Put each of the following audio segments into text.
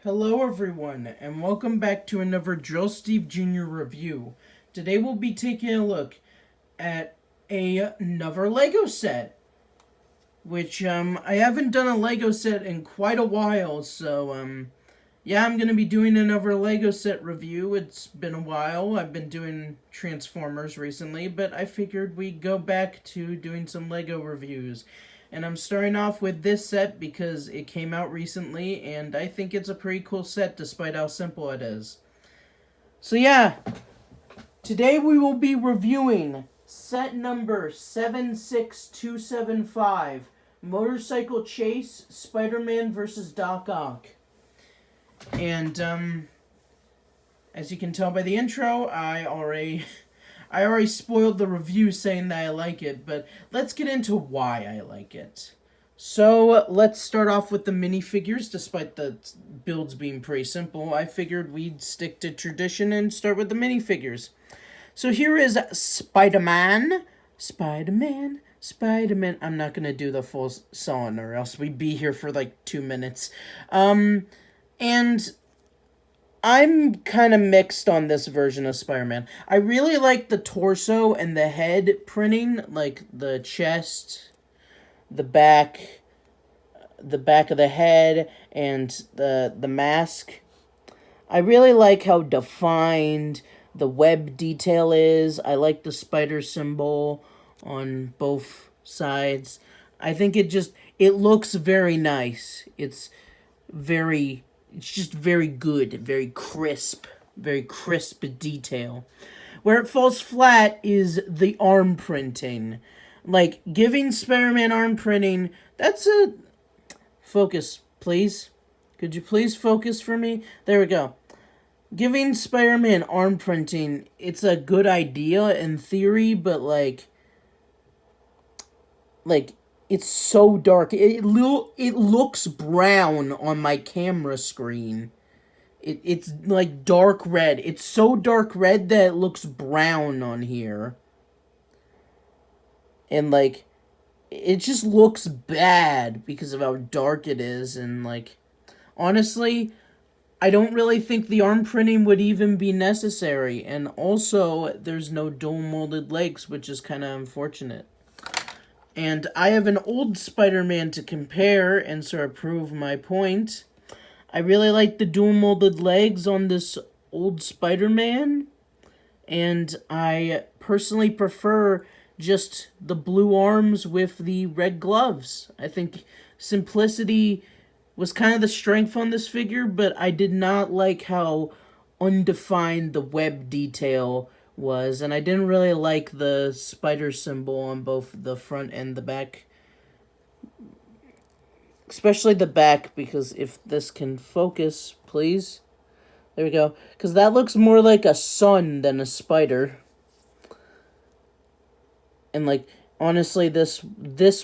Hello everyone, and welcome back to another Drillstevejr Jr. review. Today we'll be taking a look at another Lego set, which I haven't done a Lego set in quite a while, so yeah, I'm gonna be doing another Lego set review. It's been a while. I've been doing Transformers recently, but I figured we'd go back to doing some Lego reviews. And I'm starting off with this set because it came out recently, and I think it's a pretty cool set despite how simple it is. So yeah, today we will be reviewing set number 76275, Motorcycle Chase, Spider-Man vs. Doc Ock. And as you can tell by the intro, I already spoiled the review saying that I like it, but let's get into why I like it. So let's start off with the minifigures. Despite the builds being pretty simple, I figured we'd stick to tradition and start with the minifigures. So here is Spiderman. Spiderman. I'm not going to do the full song or else we'd be here for like 2 minutes. And I'm kind of mixed on this version of Spider-Man. I really like the torso and the head printing, like the chest, the back of the head, and the mask. I really like how defined the web detail is. I like the spider symbol on both sides. I think it looks very nice. It's just very good, very crisp detail. Where it falls flat is the arm printing. Like, giving Spider-Man arm printing, that's a... Focus, please. Could you please focus for me? There we go. Giving Spider-Man arm printing, it's a good idea in theory, but like it's so dark. It looks brown on my camera screen. It's like dark red. It's so dark red that it looks brown on here. And like it just looks bad because of how dark it is, and like honestly, I don't really think the arm printing would even be necessary. And also, there's no dual molded legs, which is kind of unfortunate. And I have an old Spider-Man to compare and sort of prove my point. I really like the dual molded legs on this old Spider-Man. And I personally prefer just the blue arms with the red gloves. I think simplicity was kind of the strength on this figure, but I did not like how undefined the web detail was, and I didn't really like the spider symbol on both the front and the back. Especially the back, because if this can focus, please. There we go. Because that looks more like a sun than a spider. And like, honestly, this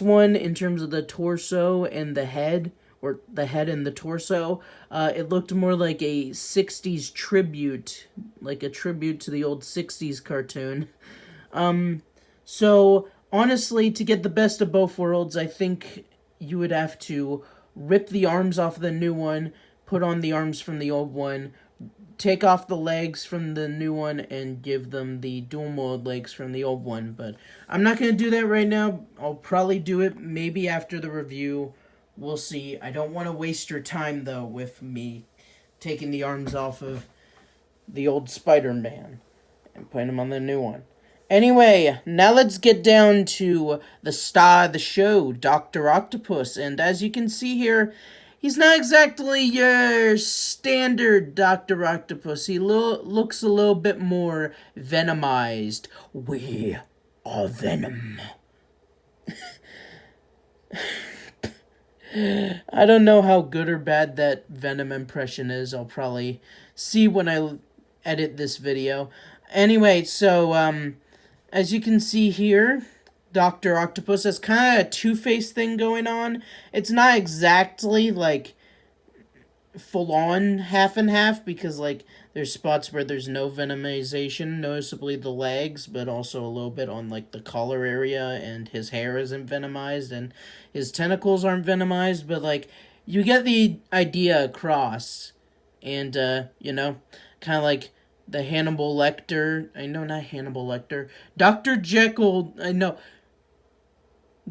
one, in terms of the torso and the head, or the head and the torso, it looked more like a 60s tribute, like a tribute to the old 60s cartoon. So, honestly, to get the best of both worlds, I think you would have to rip the arms off the new one, put on the arms from the old one, take off the legs from the new one, and give them the dual mold legs from the old one. But I'm not going to do that right now. I'll probably do it maybe after the review. We'll see. I don't want to waste your time, though, with me taking the arms off of the old Spider-Man and putting them on the new one. Anyway, now let's get down to the star of the show, Dr. Octopus. And as you can see here, he's not exactly your standard Dr. Octopus. He looks a little bit more venomized. We are Venom. I don't know how good or bad that Venom impression is. I'll probably see when I edit this video. Anyway, so, as you can see here, Dr. Octopus has kind of a two-faced thing going on. It's not exactly, like, full-on half and half, because, like, there's spots where there's no venomization, noticeably the legs, but also a little bit on, like, the collar area, and his hair isn't venomized, and his tentacles aren't venomized, but, like, you get the idea across. and you know, kind of like the Hannibal Lecter. I know, not Hannibal Lecter. Dr. Jekyll. I know.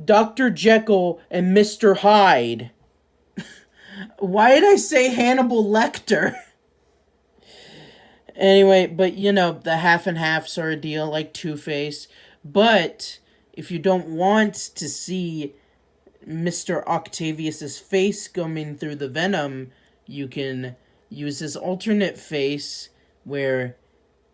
Dr. Jekyll and Mr. Hyde. Why did I say Hannibal Lecter? Anyway, but you know, the half and half sort of deal, like Two-Face. But if you don't want to see Mr. Octavius's face coming through the venom, you can use his alternate face where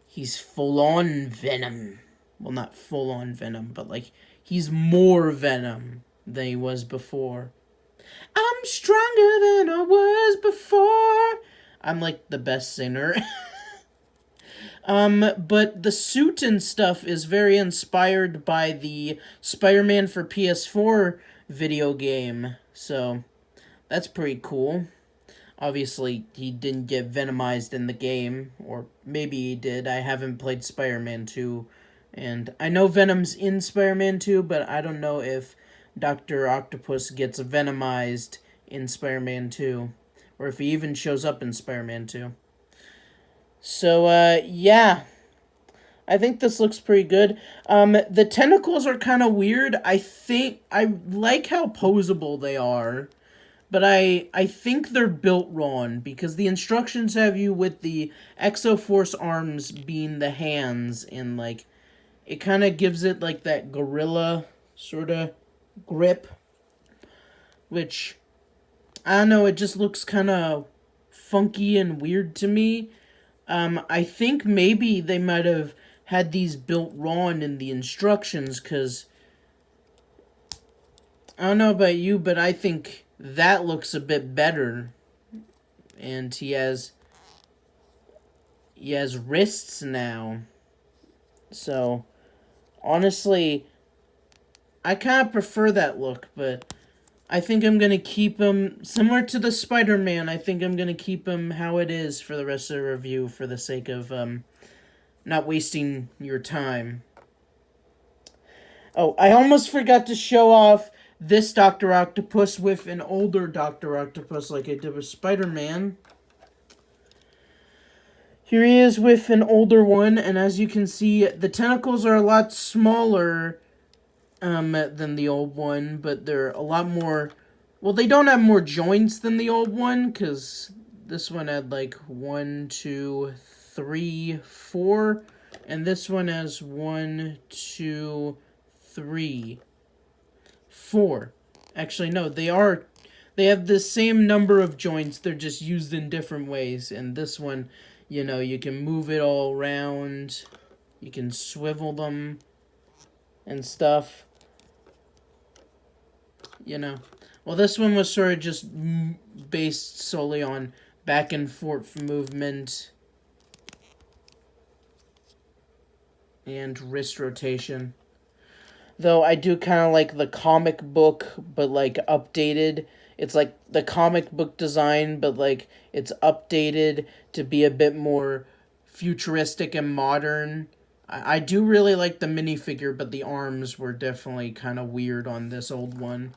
he's full on venom. Well, not full on venom, but like he's more venom than he was before. I'm stronger than I was before. I'm like the best singer. But the suit and stuff is very inspired by the Spider-Man for PS4 video game. So, that's pretty cool. Obviously, he didn't get venomized in the game, or maybe he did. I haven't played Spider-Man 2, and I know Venom's in Spider-Man 2, but I don't know if Dr. Octopus gets venomized in Spider-Man 2, or if he even shows up in Spider-Man 2. So, yeah. I think this looks pretty good. The tentacles are kind of weird. I like how posable they are. But I think they're built wrong, because the instructions have you with the Exoforce arms being the hands, and, like, it kind of gives it, like, that gorilla sort of grip. Which, I don't know, it just looks kind of funky and weird to me. I think maybe they might have had these built wrong in the instructions, because I don't know about you, but I think that looks a bit better. And he has wrists now. So, honestly, I kind of prefer that look, but I think I'm going to keep him, similar to the Spider-Man, I think I'm going to keep him how it is for the rest of the review, for the sake of not wasting your time. Oh, I almost forgot to show off this Dr. Octopus with an older Dr. Octopus like I did with Spider-Man. Here he is with an older one, and as you can see, the tentacles are a lot smaller than the old one, but they're a lot more... Well, they don't have more joints than the old one, because this one had like 1, 2, 3, 4, and this one has 1, 2, 3, 4. Actually, no, they have the same number of joints, they're just used in different ways, and this one, you know, you can move it all around, you can swivel them and stuff. You know, well, this one was sort of just based solely on back and forth movement and wrist rotation. Though I do kind of like the comic book, but like updated. It's like the comic book design, but like it's updated to be a bit more futuristic and modern. I do really like the minifigure, but the arms were definitely kind of weird on this old one.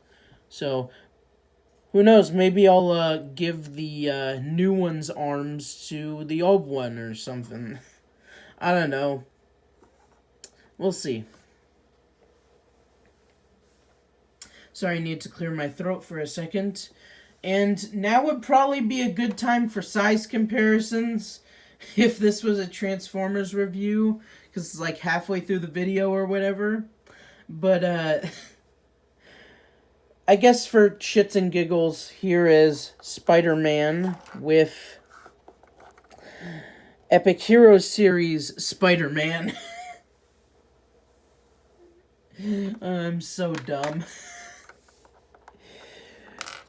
So, who knows, maybe I'll give the new one's arms to the old one or something. I don't know. We'll see. Sorry, I need to clear my throat for a second. And now would probably be a good time for size comparisons if this was a Transformers review, because it's like halfway through the video or whatever. But, I guess for shits and giggles, here is Spider-Man with Epic Heroes Series Spider-Man. I'm so dumb.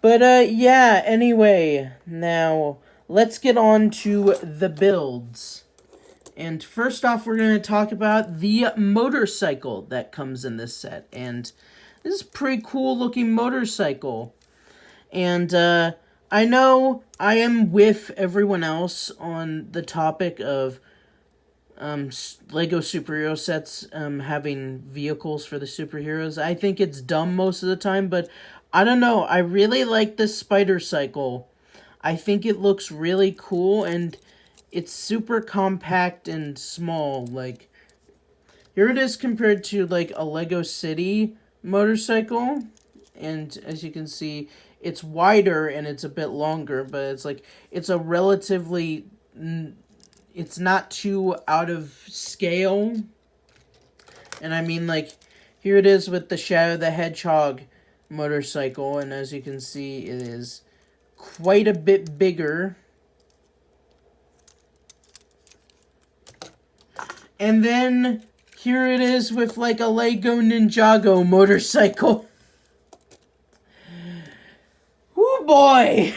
But, yeah, anyway, now let's get on to the builds. And first off, we're going to talk about the motorcycle that comes in this set. And this is a pretty cool looking motorcycle. And I know I am with everyone else on the topic of Lego superhero sets having vehicles for the superheroes. I think it's dumb most of the time, but I don't know. I really like this spider cycle. I think it looks really cool, and it's super compact and small. Like, here it is compared to, like, a Lego City motorcycle. And as you can see, it's wider and it's a bit longer, but it's like, it's a relatively, it's not too out of scale. And I mean, like, here it is with the Shadow the Hedgehog motorcycle, and as you can see, it is quite a bit bigger. And then here it is with, like, a Lego Ninjago motorcycle. Woo boy!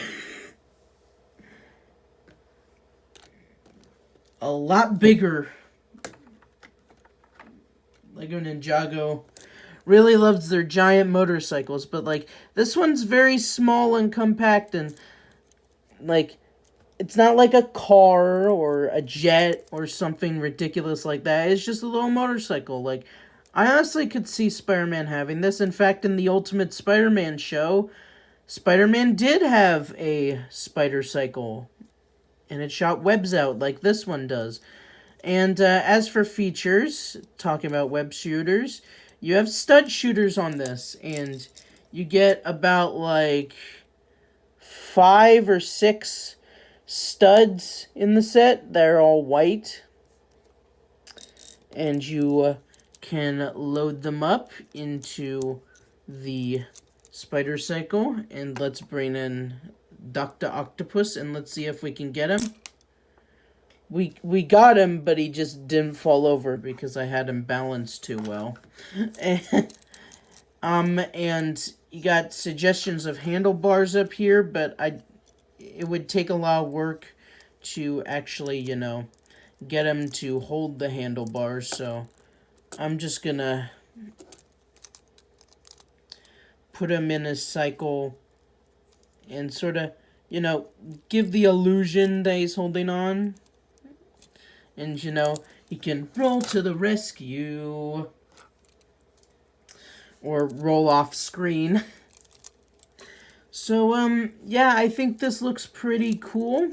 A lot bigger. Lego Ninjago really loves their giant motorcycles, but, like, this one's very small and compact, and, like, it's not like a car or a jet or something ridiculous like that. It's just a little motorcycle. Like, I honestly could see Spider-Man having this. In fact, in the Ultimate Spider-Man show, Spider-Man did have a spider cycle, and it shot webs out like this one does. And as for features, talking about web shooters, you have stud shooters on this, and you get about, like, 5 or 6 studs in the set. They're all white, and you can load them up into the spider cycle. And let's bring in Dr. Octopus, and let's see if we can get him. We got him, but he just didn't fall over because I had him balanced too well. And you got suggestions of handlebars up here, but it would take a lot of work to actually, you know, get him to hold the handlebars, so I'm just gonna put him in his cycle and sort of, you know, give the illusion that he's holding on. And, you know, he can roll to the rescue. Or roll off screen. So, yeah, I think this looks pretty cool.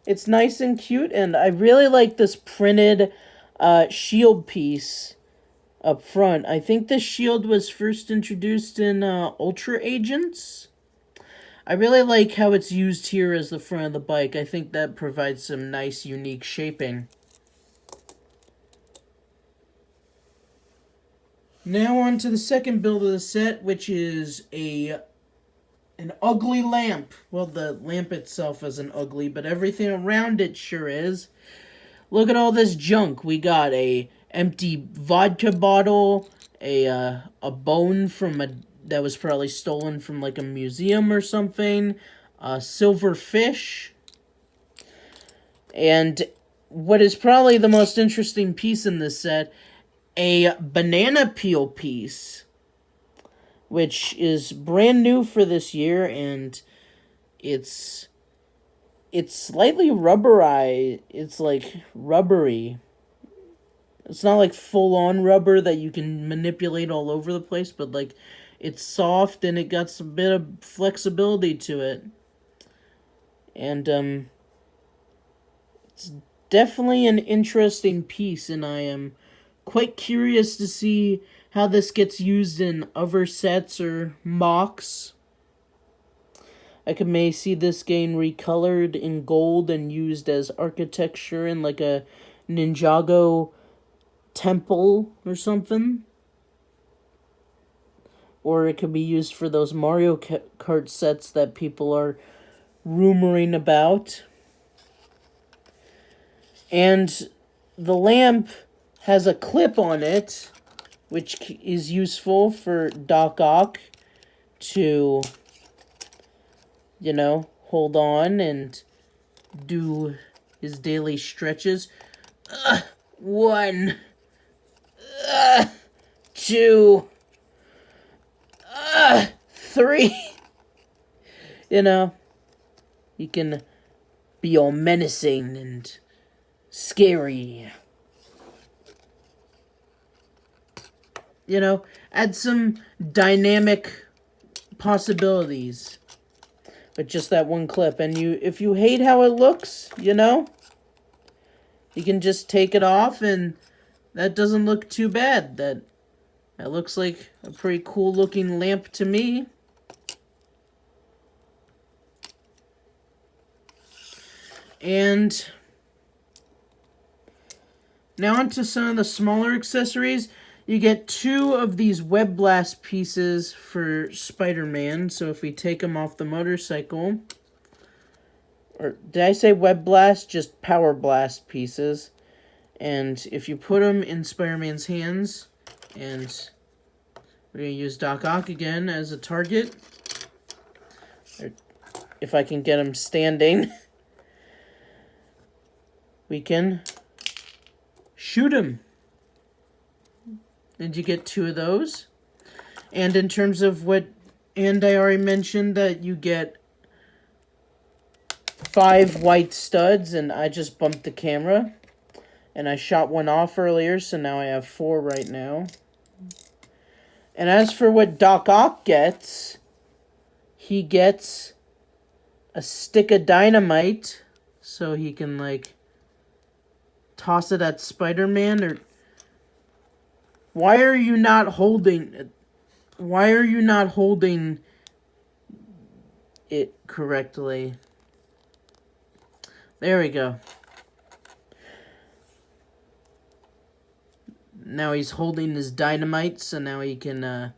It's nice and cute, and I really like this printed shield piece up front. I think this shield was first introduced in Ultra Agents. I really like how it's used here as the front of the bike. I think that provides some nice, unique shaping. Now on to the second build of the set, which is an ugly lamp. Well, the lamp itself isn't ugly, but everything around it sure is. Look at all this junk. We got a empty vodka bottle, a bone from that was probably stolen from, like, a museum or something, a silver fish, and what is probably the most interesting piece in this set, a banana peel piece, which is brand new for this year, and it's slightly rubberized. It's, like, rubbery. It's not, like, full-on rubber that you can manipulate all over the place, but, like, it's soft, and it got some bit of flexibility to it. And, it's definitely an interesting piece, and I am quite curious to see how this gets used in other sets or mocks. I could may see this getting recolored in gold and used as architecture in, like, a Ninjago temple or something. Or it could be used for those Mario Kart sets that people are rumoring about. And the lamp has a clip on it, which is useful for Doc Ock to, you know, hold on and do his daily stretches. 1, 2, 3. You know, he can be all menacing and scary. You know, add some dynamic possibilities. with just that one clip. And if you hate how it looks, you know, you can just take it off, and that doesn't look too bad. That looks like a pretty cool looking lamp to me. And now onto some of the smaller accessories. You get 2 of these web blast pieces for Spider-Man. So if we take him off the motorcycle, or did I say web blast? Just power blast pieces. And if you put them in Spider-Man's hands, and we're going to use Doc Ock again as a target. Or if I can get him standing, we can shoot him. And you get 2 of those. And in terms of what, and I already mentioned that you get 5 white studs, and I just bumped the camera. And I shot one off earlier, so now I have 4 right now. And as for what Doc Ock gets, he gets a stick of dynamite, so he can, like, toss it at Spider-Man. Or why are you not holding it correctly? There we go. Now he's holding his dynamite, so now he can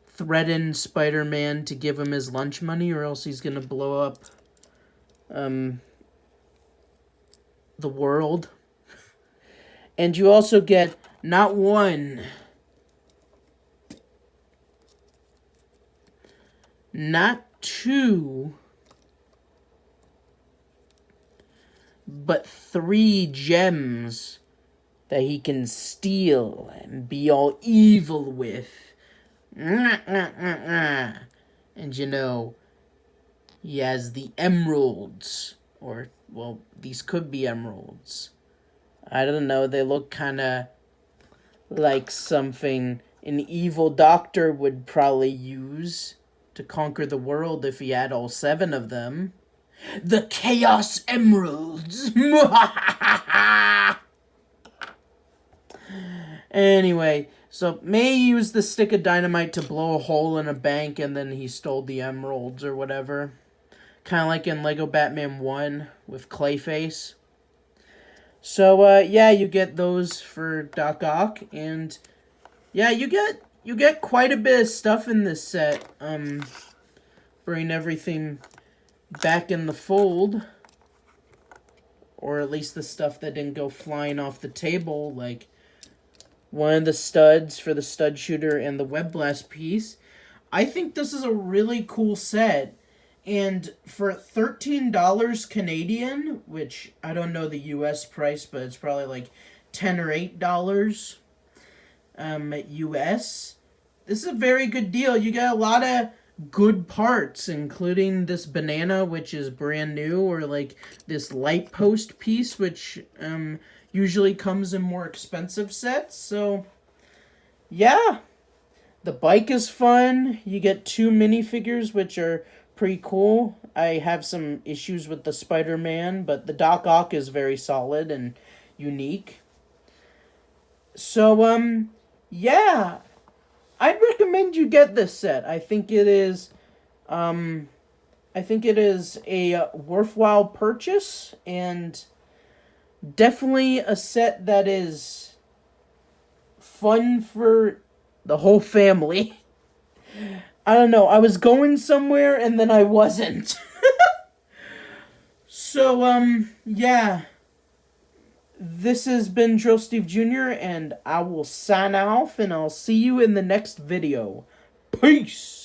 threaten Spider-Man to give him his lunch money, or else he's gonna blow up the world. And you also get not 1, not 2, but 3 gems that he can steal and be all evil with. And you know, he has the emeralds. Or, well, these could be emeralds. I don't know, they look kind of like something an evil doctor would probably use to conquer the world if he had all 7 of them. The Chaos Emeralds! Anyway, so May used the stick of dynamite to blow a hole in a bank, and then he stole the emeralds or whatever. Kind of like in Lego Batman 1 with Clayface. So, yeah, you get those for Doc Ock, and yeah, you get quite a bit of stuff in this set. Bring everything back in the fold, or at least the stuff that didn't go flying off the table, like one of the studs for the stud shooter and the web blast piece. I think this is a really cool set. And for $13 Canadian, which I don't know the US price, but it's probably like $10 or $8 US, this is a very good deal. You get a lot of good parts, including this banana, which is brand new, or like this light post piece, which usually comes in more expensive sets. So, yeah. The bike is fun. You get 2 minifigures, which are pretty cool. I have some issues with the Spider-Man, but the Doc Ock is very solid and unique. So, yeah. I'd recommend you get this set. I think it is a worthwhile purchase, and definitely a set that is fun for the whole family. I don't know, I was going somewhere and then I wasn't. So, yeah. This has been Drillstevejr Jr., and I will sign off, and I'll see you in the next video. Peace!